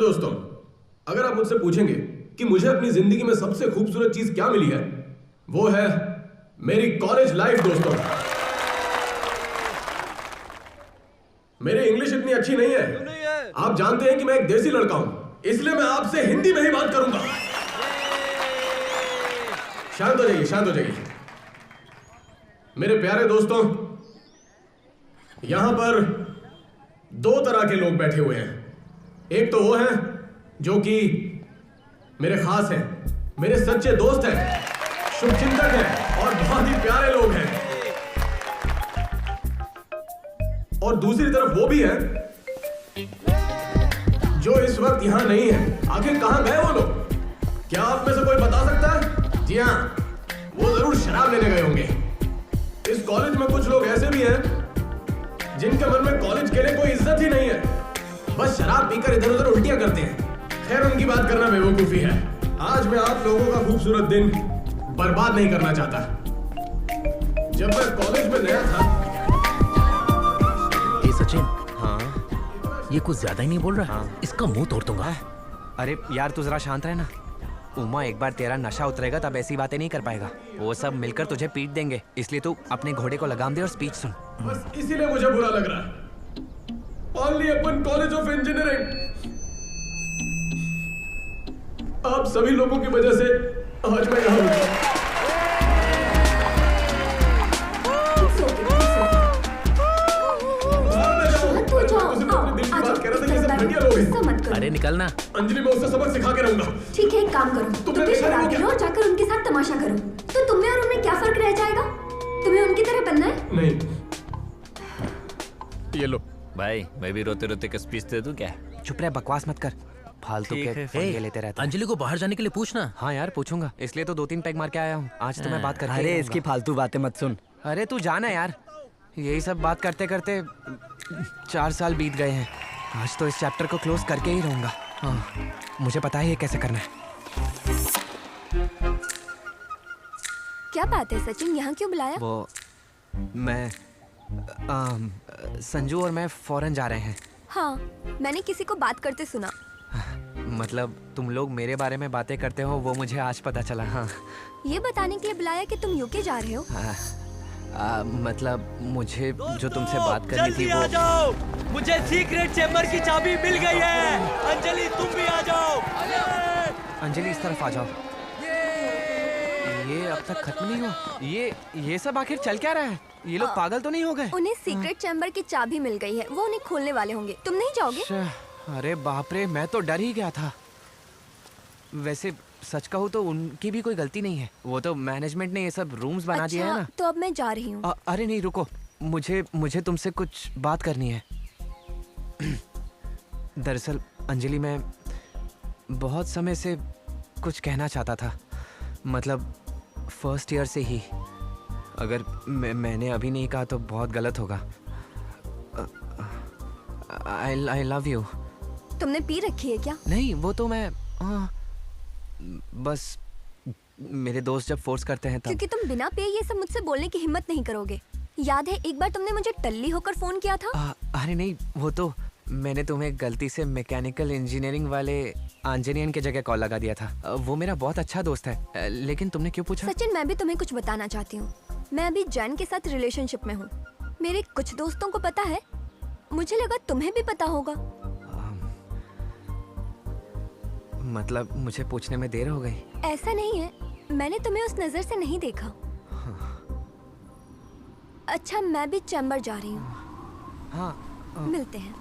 दोस्तों, अगर आप मुझसे पूछेंगे कि मुझे अपनी जिंदगी में सबसे खूबसूरत चीज क्या मिली है, वो है मेरी कॉलेज लाइफ। दोस्तों, मेरी इंग्लिश इतनी अच्छी नहीं है। आप जानते हैं कि मैं एक देसी लड़का हूं, इसलिए मैं आपसे हिंदी में ही बात करूंगा। शांत हो जाइए, शांत हो जाइए। मेरे प्यारे दोस्तों, यहां पर दो तरह के लोग बैठे हुए हैं। एक तो वो हैं जो कि मेरे खास हैं, मेरे सच्चे दोस्त हैं, शुभचिंतक हैं और बहुत ही प्यारे लोग हैं। और दूसरी तरफ वो भी हैं जो इस वक्त यहां नहीं है। आखिर कहां गए वो लोग? क्या आप में से कोई बता सकता है? जी हां, वो जरूर शराब लेने गए होंगे। इस कॉलेज में कुछ लोग ऐसे भी हैं जिनके मन में कॉलेज के लिए कोई इज्जत ही नहीं है, बस शराब पीकर इधर उधर उल्टियां करते हैं। खैर, उनकी बात करना बेवकूफी है। आज मैं आप लोगों का खूबसूरत दिन बर्बाद नहीं करना चाहता। जब मैं कॉलेज में नया था। ए सचिन, हाँ ये कुछ ज्यादा ही नहीं बोल रहा? हाँ। इसका मुंह तोड़ दूंगा। अरे यार तू जरा शांत रहे ना। उमा, एक बार तेरा नशा उतरेगा तब ऐसी बातें नहीं कर पाएगा। वो सब मिलकर तुझे पीट देंगे, इसलिए तू अपने घोड़े को लगाम दे और स्पीच सुन। बस इसीलिए मुझे बुरा लग रहा है। पाटलिपुत्र कॉलेज ऑफ इंजीनियरिंग, आप सभी लोगों की वजह से आज मैं यहाँ हूँ। अरे निकलना। अंजलि, मैं उससे सबक सिखा के रहूंगा। ठीक है, एक काम करो, तुम भी शराबी हो और जाकर उनके साथ तमाशा करो। तो तुम्हें और उनमें क्या फर्क रह जाएगा? तुम्हें उनकी तरह बनना है? नहीं। ये लो भाई, मैं भी रोते रोते का स्पीच दे दूं क्या? चुप रहे, बकवास मत कर, फालतू के पंगे लेते रहता है। अंजलि को बाहर जाने के लिए पूछना। हाँ यार पूछूंगा, इसलिए तो 2-3 पैग मार के आया हूँ। आज तो मैं बात करके अरे इसकी फालतू बातें मत सुन। अरे तू जाना यार, यही सब बात करते करते 4 साल बीत गए हैं। आज तो इस चैप्टर को क्लोज करके ही रहूंगा। हाँ, मुझे पता है ये कैसे करना है। क्या बात है सचिन, यहाँ क्यों बुलाया? वो मैं संजू और मैं फॉरेन जा रहे हैं। हाँ, मैंने किसी को बात करते सुना। मतलब तुम लोग मेरे बारे में बातें करते हो, वो मुझे आज पता चला। हाँ, ये बताने के लिए बुलाया कि तुम यूके जा रहे हो। मतलब मुझे जो तुमसे बात करनी थी वो। आ जाओ, मुझे सीक्रेट चेम्बर की चाबी मिल गई है। अंजलि तुम भी आ जाओ। अंजलि इस तरफ आ जाओ। ये अब तक खत्म नहीं हुआ। ये सब आखिर चल क्या रहा है? ये लोग पागल तो नहीं हो गए? उन्हें सीक्रेट चैम्बर की चाबी मिल गई है, वो उन्हें खोलने वाले होंगे। तुम नहीं जाओगे? अरे बाप रे, मैं तो डर ही गया था। वैसे सच कहूँ तो उनकी भी कोई गलती नहीं है, वो तो मैनेजमेंट ने ये सब रूम्स बना दिए है ना। तो अब मैं जा रही हूँ। अरे नहीं रुको, मुझे तुमसे कुछ बात करनी है। दरअसल अंजलि, मैं बहुत समय से कुछ कहना चाहता था, मतलब फर्स्ट ईयर से ही। अगर मैंने अभी नहीं कहा तो बहुत गलत होगा। I love you. तुमने पी रखी है क्या? नहीं, वो तो मैं बस मेरे दोस्त जब फोर्स करते हैं तब। क्योंकि तुम बिना पिए ये सब मुझसे बोलने की हिम्मत नहीं करोगे। याद है एक बार तुमने मुझे टल्ली होकर फोन किया था? अरे नहीं, वो तो मैंने तुम्हें गलती से मैकेनिकल इंजीनियरिंग वाले आंजनियन के जगह कॉल लगा दिया था। वो मेरा बहुत अच्छा दोस्त है। लेकिन तुमने क्यों पूछा? सचिन, मैं भी तुम्हें कुछ बताना चाहती हूँ। मैं अभी जैन के साथ रिलेशनशिप में हूँ। मेरे कुछ दोस्तों को पता है, मुझे लगा तुम्हें भी पता होगा। मतलब मुझे पूछने में देर हो गई? ऐसा नहीं है, मैंने तुम्हें उस नजर से नहीं देखा। अच्छा, मैं भी चैम्बर जा रही हूँ। हाँ, मिलते हैं।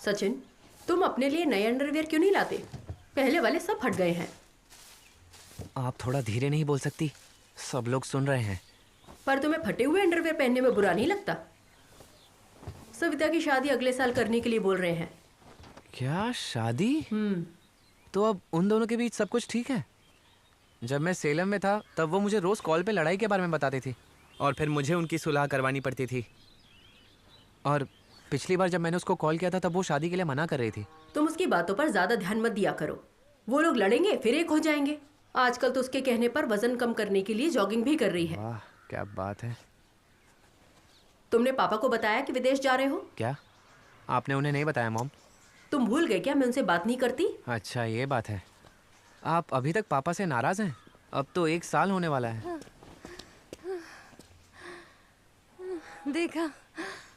सचिन, तुम अपने लिए नए अंडरवियर क्यों नहीं लाते? पहले वाले सब फट गए हैं। आप थोड़ा धीरे नहीं बोल सकती? सब लोग सुन रहे हैं। पर तुम्हें फटे हुए अंडरवियर पहनने में बुरा नहीं लगता? सविता की शादी अगले साल करने के लिए बोल रहे हैं। क्या शादी? तो अब उन दोनों के बीच सब कुछ ठीक है? जब मैं सेलम में था तब वो मुझे रोज कॉल पे लड़ाई के बारे में बताती थी और फिर मुझे उनकी सुलह करवानी पड़ती थी। और पिछली बार जब मैंने उसको कॉल किया था तब वो शादी के लिए मना कर रही थी। तुम उसकी बातों पर ज्यादा ध्यान मत दिया करो। वो लोग लड़ेंगे फिर एक हो जाएंगे। आजकल तो उसके कहने पर वजन कम करने के लिए जॉगिंग भी कर रही है। वाह, क्या बात है। तुमने पापा को बताया कि विदेश जा रहे हो? क्या आपने उन्हें नहीं बताया मॉम? तुम भूल गए क्या मैं उनसे बात नहीं करती? अच्छा ये बात है। आप अभी तक पापा से नाराज हैं? अब तो 1 साल होने वाला है। देखा,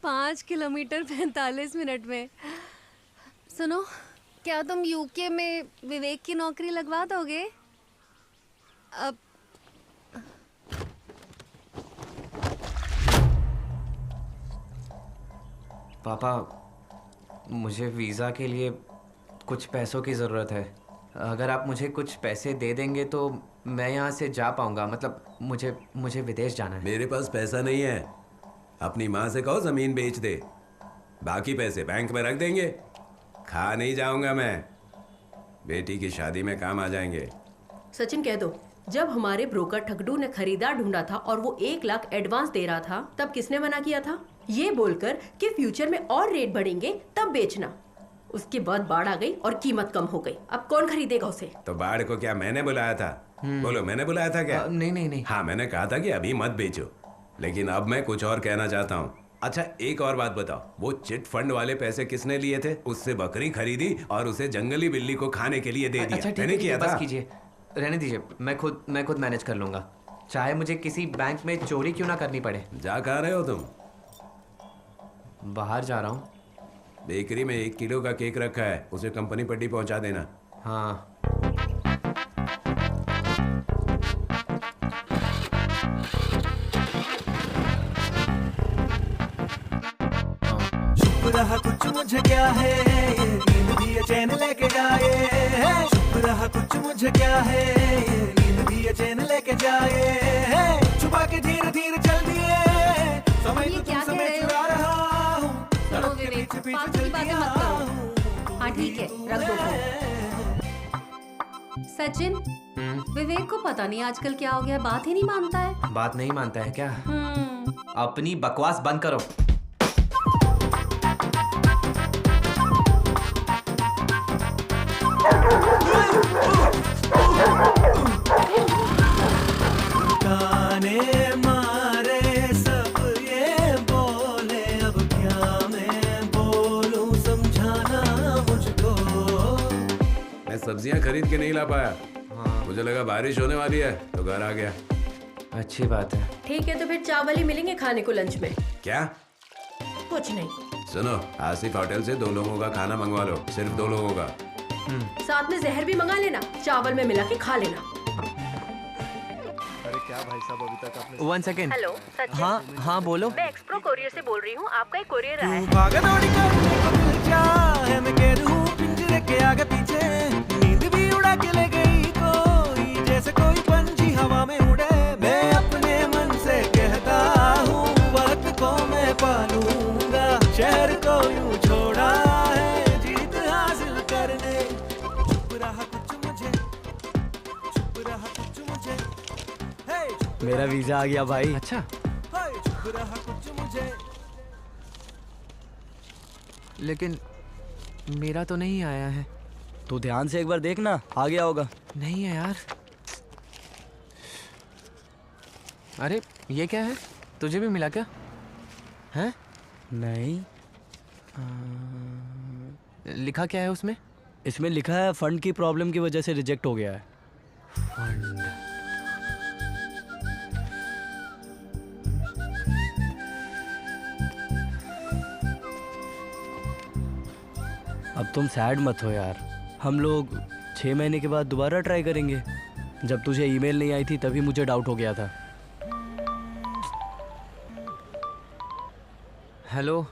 5 किलोमीटर 45 मिनट में। सुनो, क्या तुम यूके में विवेक की नौकरी लगवा दोगे? अब पापा, मुझे वीज़ा के लिए कुछ पैसों की ज़रूरत है। अगर आप मुझे कुछ पैसे दे देंगे तो मैं यहाँ से जा पाऊँगा। मतलब मुझे विदेश जाना है। मेरे पास पैसा नहीं है। अपनी माँ से कहो ज़मीन बेच दे, बाकी पैसे बैंक में रख देंगे। खा नहीं जाऊँगा मैं, बेटी की शादी में काम आ जाएंगे। सचिन कह दो, जब हमारे ब्रोकर ठगडू ने खरीदार ढूंढा था और वो 1 लाख एडवांस दे रहा था तब किसने मना किया था? ये बोलकर कि फ्यूचर में और रेट बढ़ेंगे तब बेचना। उसके बाद बाढ़ आ गई और कीमत कम हो गई। अब कौन खरीदेगा उसे? तो बाढ़ को क्या मैंने बुलाया था? बोलो, मैंने बुलाया था क्या? नहीं। हाँ, मैंने कहा था कि अभी मत बेचो, लेकिन अब मैं कुछ और कहना चाहता हूँ। अच्छा, एक और बात बताओ, वो चिट फंड वाले पैसे किसने लिए थे? उससे बकरी खरीदी और उसे जंगली बिल्ली को खाने के लिए दे दिया। अच्छा, मैंने किया था। बस कीजिए, रहने दीजिए। मैं खुद मैनेज कर लूँगा, चाहे मुझे किसी बैंक में चोरी क्यों ना करनी पड़े। जा कहाँ रहे हो तुम? बाहर जा रहा हूँ। बेकरी में 1 किलो का केक रखा है, उसे कंपनी पट्टी पहुँचा देना। हाँ। रहा कुछ मुझे क्या है, ये नींद भी ये चैन लेके जाए। चुप रहा कुछ मुझे क्या है, ये नींद भी ये चैन लेके जाए। छुपा के धीरे धीरे चल दिए, समय ये तो क्या तुमसे कह मैं रहे हो? चुरा रहा हूँ। सुनो विवेक, फालतू की बातें मत करो। हाँ ठीक है, रख दो फोन। सचिन, विवेक को पता नहीं आजकल क्या हो गया, बात ही नहीं मानता है। बात नहीं मानता है क्या? अपनी बकवास बंद करो। गाने मारे सब ये बोले, अब क्या मैं बोलूं समझाना मुझको। मैं सब्जियां खरीद के नहीं ला पाया। मुझे लगा बारिश होने वाली है तो घर आ गया। अच्छी बात है। ठीक है, तो फिर चावल ही मिलेंगे खाने को लंच में। क्या? कुछ नहीं। सुनो, आसिफ होटल से 2 लोगों का खाना मंगवा लो, सिर्फ 2 लोगों का। साथ में जहर भी मंगा लेना, चावल में मिला के खा लेना। One second. हेलो सचिन। हाँ बोलो। मैं एक्सप्रो कोरियर से बोल रही हूँ, आपका एक कोरियर आया है। भागा दौड़ी करने को दिल चाहे, मैं कह दूं पिंजरे के आगे पीछे। नींद भी उड़ा के ले गई कोई, जैसे कोई पंछी हवा में उड़े। मैं अपने मन से कहता हूँ, वक्त को मैं पालूंगा। शहर को यूं छोड़ा है जीत हासिल करने। चुप रहा कुछ मुझे, चुप रहा कुछ मुझे। हे, चुप मेरा वीजा आ गया भाई। अच्छा, हे, चुप रहा कुछ मुझे। लेकिन मेरा तो नहीं आया है। तू ध्यान से एक बार देखना, आ गया होगा। नहीं है यार। अरे ये क्या है? तुझे भी मिला क्या? हैं? नहीं, लिखा क्या है उसमें? इसमें लिखा है फंड की प्रॉब्लम की वजह से रिजेक्ट हो गया है। फंड। अब तुम सैड मत हो यार, हम लोग 6 महीने के बाद दोबारा ट्राई करेंगे। जब तुझे ईमेल नहीं आई थी तभी मुझे डाउट हो गया था। हेलो।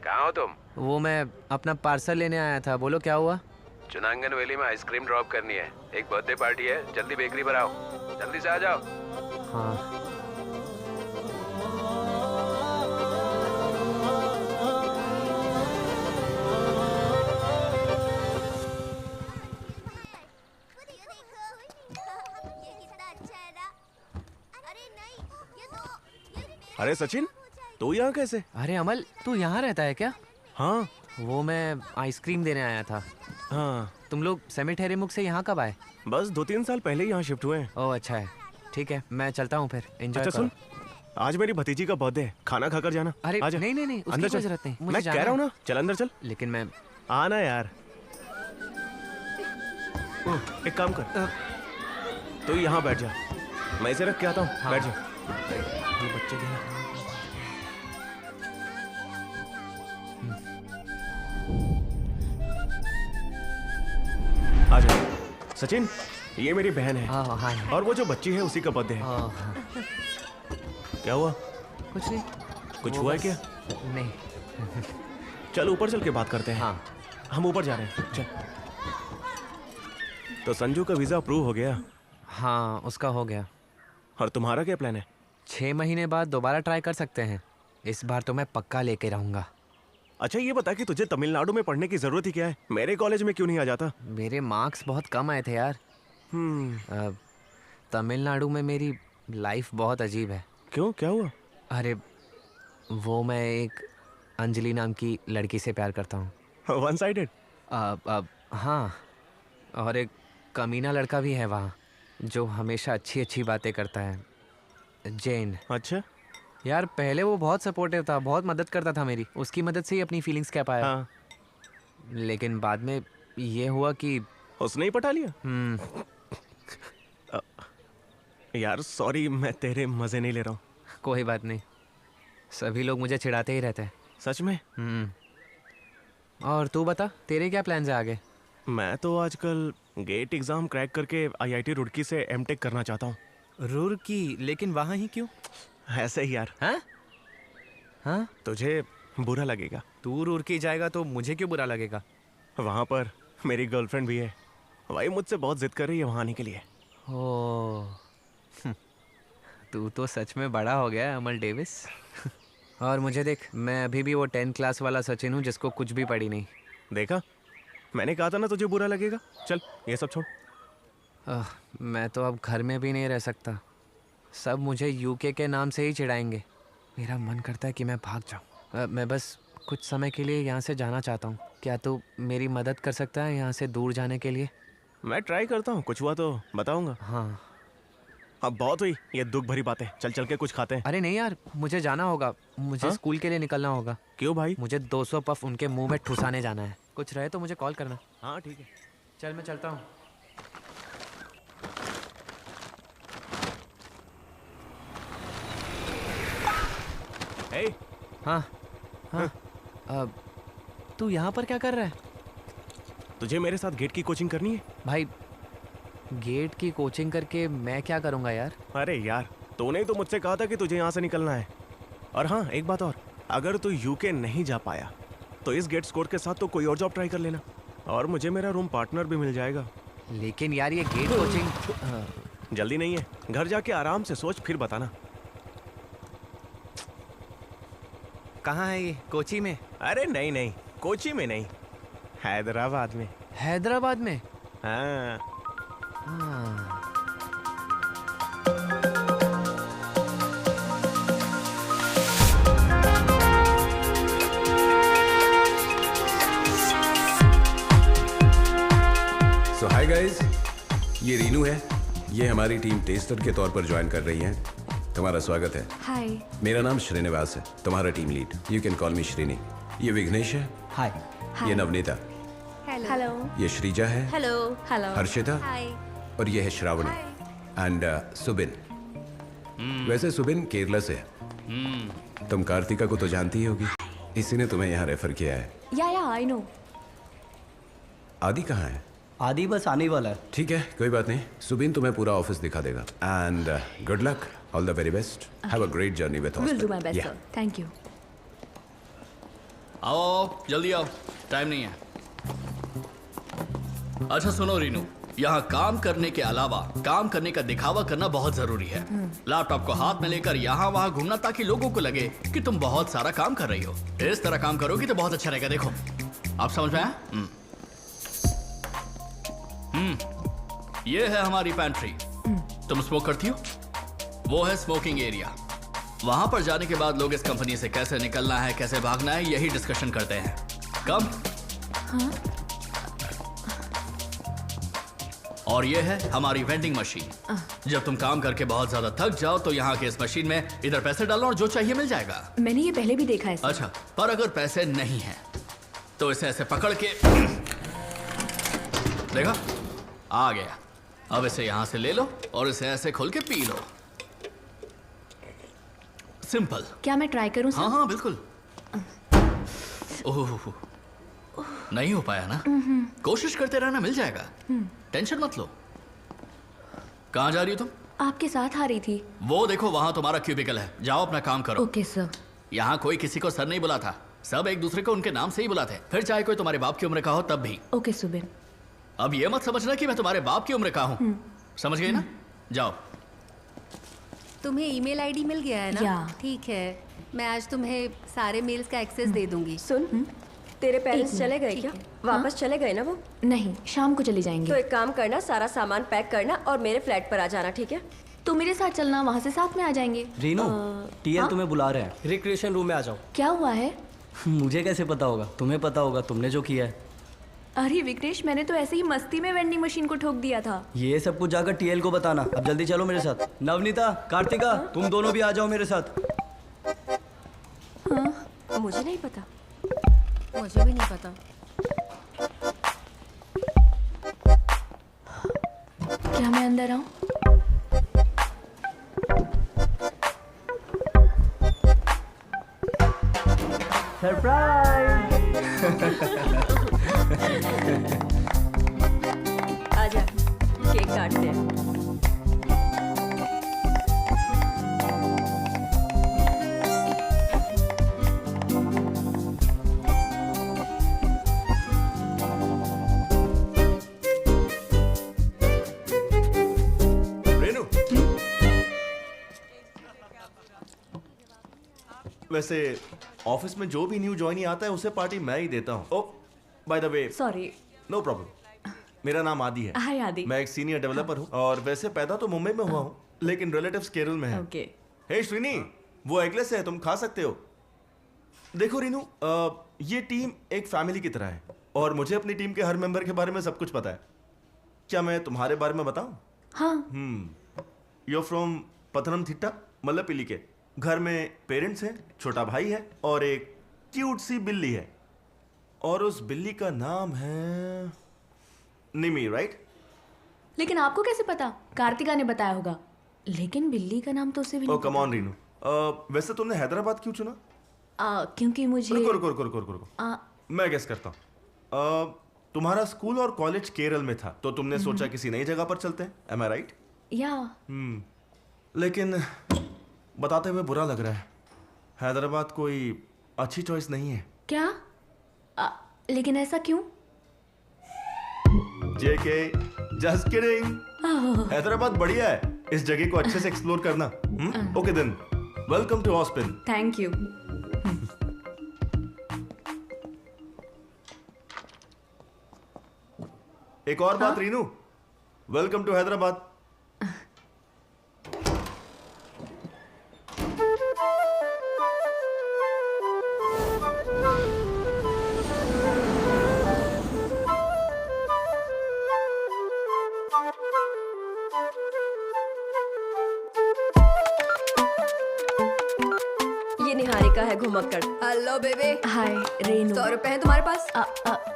कहाँ हो हो तुम? वो मैं अपना पार्सल लेने आया था, बोलो क्या हुआ? चुनांगन वैली में आइसक्रीम ड्रॉप करनी है, एक बर्थडे पार्टी है, जल्दी बेकरी पर आओ, जल्दी से आ जाओ। हाँ अरे सचिन, तू यहाँ कैसे? अरे अमल, तू यहाँ रहता है क्या? हाँ वो मैं आइसक्रीम देने आया था। हाँ, तुम लोग सेमेटेरी मुख से यहाँ कब आए? बस 2-3 साल पहले ही यहाँ शिफ्ट हुए हैं। ओह अच्छा है, ठीक है मैं चलता हूँ फिर। एंजॉय अच्छा सुन, आज मेरी भतीजी का बर्थडे है, खाना खाकर जाना। अरे आजा। नहीं नहीं नहीं, उसकी अंदर कोई चल। जरूरत नहीं, मुझे मैं जाना कह रहा हूँ है। ना, चल अंदर चल। लेकिन मैं आना यार। एक काम कर, तू यहाँ बैठ जा, मैं इसे रख के आता हूँ। हाँ। बैठ जा। ये बच्चे के ना। आ जा सचिन, ये मेरी बहन है। हाँ हाँ और वो जो बच्ची है उसी का बर्थडे है। हाँ हाँ, क्या हुआ? कुछ नहीं। कुछ वो हुआ है बस- क्या? नहीं। चल ऊपर चल के बात करते हैं। हाँ हम ऊपर जा रहे हैं, चल। तो संजू का वीजा अप्रूव हो गया हाँ, उसका हो गया। और तुम्हारा क्या प्लान है? 6 महीने बाद दोबारा ट्राई कर सकते हैं। इस बार तो मैं पक्का लेके रहूँगा। अच्छा ये बता कि तुझे तमिलनाडु में पढ़ने की जरूरत ही क्या है? मेरे कॉलेज में क्यों नहीं आ जाता? मेरे मार्क्स बहुत कम आए थे यार। तमिलनाडु में मेरी लाइफ बहुत अजीब है। क्यों, क्या हुआ? अरे वो मैं एक अंजलि नाम की लड़की से प्यार करता हूँ। One sided? हाँ, और एक कमीना लड़का भी है वहाँ जो हमेशा अच्छी अच्छी बातें करता है, जैन। अच्छा यार पहले वो बहुत सपोर्टिव था, बहुत मदद करता था मेरी, उसकी मदद से ही अपनी फीलिंग्स कह पाया। हाँ। लेकिन बाद में ये हुआ कि उसने ही पटा लिया। यार सॉरी, मैं तेरे मजे नहीं ले रहा हूँ। कोई बात नहीं, सभी लोग मुझे चिढ़ाते ही रहते हैं। सच में? और तू बता, तेरे क्या प्लान्स है आगे? मैं तो आजकल गेट एग्जाम क्रैक करके आईआईटी रुड़की से एमटेक करना चाहता हूँ। रुड़की? लेकिन वहाँ ही क्यों? ऐसे ही यार। हाँ हाँ, तुझे बुरा लगेगा। तू रुड़की जाएगा तो मुझे क्यों बुरा लगेगा? वहाँ पर मेरी गर्लफ्रेंड भी है, वही मुझसे बहुत जिद कर रही है वहाँ आने के लिए। ओह, तू तो सच में बड़ा हो गया है अमल डेविस। और मुझे देख, मैं अभी भी वो 10th क्लास वाला सचिन हूँ जिसको कुछ भी पड़ी नहीं। देखा, मैंने कहा था ना तुझे बुरा लगेगा। चल ये सब छोड़। मैं तो अब घर में भी नहीं रह सकता, सब मुझे यूके के नाम से ही चिढ़ाएंगे। मेरा मन करता है कि मैं भाग जाऊँ। मैं बस कुछ समय के लिए यहाँ से जाना चाहता हूँ। क्या तू मेरी मदद कर सकता है यहाँ से दूर जाने के लिए? मैं ट्राई करता हूँ, कुछ हुआ तो बताऊंगा। हाँ। अब बहुत हुई ये दुख भरी बातें, चल चल के कुछ खाते हैं। अरे नहीं यार, मुझे जाना होगा, मुझे हाँ? स्कूल के लिए निकलना होगा। क्यों भाई? मुझे 200 पफ उनके मुंह में ठुसाने जाना है। कुछ रहे तो मुझे कॉल करना। हाँ ठीक है। चल मैं चलता हूँ। ए, हाँ हाँ, तू यहाँ पर क्या कर रहा है? तुझे मेरे साथ गेट की कोचिंग करनी है? भाई गेट की कोचिंग करके मैं क्या करूँगा यार? अरे यार, तूने तो मुझसे कहा था कि तुझे यहाँ से निकलना है। और हाँ एक बात और, अगर तू यूके नहीं जा पाया तो इस गेट स्कोर के साथ तो कोई और जॉब ट्राई कर लेना, और मुझे मेरा रूम पार्टनर भी मिल जाएगा। लेकिन यार ये गेट कोचिंग जल्दी नहीं है, घर जाके आराम से सोच फिर बताना। कहाँ है ये? कोची में? अरे नहीं नहीं, कोची में नहीं, हैदराबाद में। हैदराबाद में? हाँ। हाँ। सो हाय गाइस, ये रीनू है, ये हमारी टीम टेस्टर के तौर पर ज्वाइन कर रही हैं। तुम्हारा स्वागत है। हाय। मेरा नाम श्रीनिवास है, तुम्हारा team lead. You can call मी श्रीनी। ये विघ्नेश है। हाय। ये नवनीता। हेलो। ये श्रीजा है। हेलो। हेलो। हर्षिता। हाय। और ये है श्रावणी एंड सुबिन। वैसे सुबिन केरला से है। तुम कार्तिका को तो जानती ही होगी, इसी ने तुम्हें यहाँ रेफर किया है। या आई नो। आदि कहाँ है? आदि बस आने वाला है। ठीक है, कोई बात नहीं। सुबिन तुम्हें पूरा ऑफिस दिखा देगा। And good luck, all the very best, have a great journey with will do my best sir, thank you. आओ जल्दी आओ, टाइम नहीं है। अच्छा सुनो रीनू, यहाँ काम करने के अलावा काम करने का दिखावा करना बहुत जरूरी है। लैपटॉप को हाथ में लेकर यहाँ वहाँ घूमना ताकि लोगों को लगे कि तुम बहुत सारा काम कर रही हो। इस तरह काम करोगी तो बहुत अच्छा रहेगा। देखो आप समझ में आया? ये है हमारी पैंट्री। तुम स्मोक करती हो? वो है स्मोकिंग एरिया। वहां पर जाने के बाद लोग इस कंपनी से कैसे निकलना है, कैसे भागना है, यही डिस्कशन करते हैं। कम। हाँ? और ये है हमारी वेंडिंग मशीन। जब तुम काम करके बहुत ज्यादा थक जाओ तो यहाँ के इस मशीन में इधर पैसे डालो और जो चाहिए मिल जाएगा। मैंने ये पहले भी देखा है। अच्छा, पर अगर पैसे नहीं है तो इसे ऐसे पकड़ के देखा, आ गया। अब इसे यहाँ से ले लो और इसे ऐसे खोल के पी लो। सिंपल। क्या मैं ट्राई करूं? हाँ हाँ बिल्कुल। ओह, नहीं हो पाया ना? कोशिश करते रहना, मिल जाएगा। टेंशन मत लो। कहाँ जा रही हो तुम? आपके साथ आ रही थी। वो देखो वहां तुम्हारा क्यूबिकल है, जाओ अपना काम करो। Okay sir. यहाँ कोई किसी को सर नहीं बुला था, सब एक दूसरे को उनके नाम से ही बुलाते। फिर चाहे कोई तुम्हारे बाप की उम्र का हो तब भी। ओके सुबिन। अब ये मत समझना कि मैं तुम्हारे बाप की उम्र का हूँ। समझ गई ना? जाओ। तुम्हें ईमेल आईडी मिल गया है ना? या। ठीक है, मैं आज तुम्हें सारे मेल्स का एक्सेस दे दूंगी। सुन, तेरे पेरेंट्स चले गए क्या? वापस चले गए ना वो? नहीं, शाम को चली जाएंगे। तो एक काम करना, सारा सामान पैक करना और मेरे फ्लैट पर आ जाना, ठीक है? तो मेरे साथ चलना, वहाँ से साथ में आ जाएंगे। रीनू, टीएल तुम्हें बुला रहे हैं। रिक्रिएशन रूम में आ जाओ। क्या हुआ है? मुझे कैसे पता होगा? तुम्हें पता होगा, तुमने जो किया है। अरे विक्रेश, मैंने तो ऐसे ही मस्ती में वेंडिंग मशीन को ठोक दिया था। ये सब कुछ जाकर टीएल को बताना। अब जल्दी चलो मेरे साथ। नवनीता, कार्तिका, तुम दोनों भी आ जाओ मेरे साथ। हाँ, मुझे नहीं पता। मुझे भी नहीं पता। क्या मैं अंदर आऊं? सरप्राइज। आजा, केक काटते हैं। रेनू, वैसे ऑफिस में जो भी न्यू ज्वाइनी आता है उसे पार्टी मैं ही देता हूँ। Oh by the way, sorry. No problem. मेरा नाम आदि है। हाय आदि। मैं एक सीनियर डेवलपर हूँ और वैसे पैदा तो मुंबई में हुआ हूँ, लेकिन रिलेटिव्स केरल में है। ओके। हे श्रीनी, वो एगलेस है, तुम खा सकते हो। देखो रीनू, ये टीम एक फैमिली की तरह है और मुझे अपनी टीम के हर मेंबर के बारे में सब कुछ पता है। क्या मैं तुम्हारे बारे में बताऊं? हाँ। यू फ्रॉम पथनमथिट्टा, मल्लपिली के। घर में पेरेंट्स हैं, छोटा भाई है और एक क्यूट सी बिल्ली है। और उस बिल्ली का नाम है निमी, राइट? लेकिन आपको कैसे पता? कार्तिका ने बताया होगा। लेकिन बिल्ली का नाम तो उसे भी ओह नहीं कम ऑन रीनू, वैसे तुमने हैदराबाद क्यों चुना? क्योंकि मुझे रुको। मैं गेस करता हूँ। तुम्हारा स्कूल और कॉलेज केरल में था, तो तुमने सोचा किसी नई जगह पर चलते हैं। एम आई राइट? या। लेकिन बताते हुए बुरा लग रहा है, हैदराबाद कोई अच्छी चॉइस नहीं है। क्या? लेकिन ऐसा क्यों? जेके, जस्ट किडिंग। हैदराबाद बढ़िया है, इस जगह को अच्छे से एक्सप्लोर करना। ओके देन, वेलकम टू ऑस्पिन। Thank you. एक और बात रीनू, वेलकम टू हैदराबाद। ये निहारिका है घुमक्कड़। हेलो बेबे। हाय रेनू। 100 रुपए हैं तुम्हारे पास?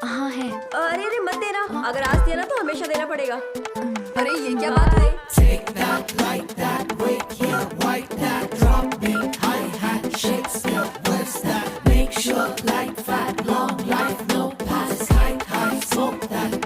हाँ है। अरे रे मत देना, अगर आज दिया ना तो हमेशा देना पड़ेगा। अरे ये क्या बात है? Take that, like that, wait here, white that, drop beat, hi-hat, shake, step, twist that, make sure, light, fat, long life, no pass, high, smoke that.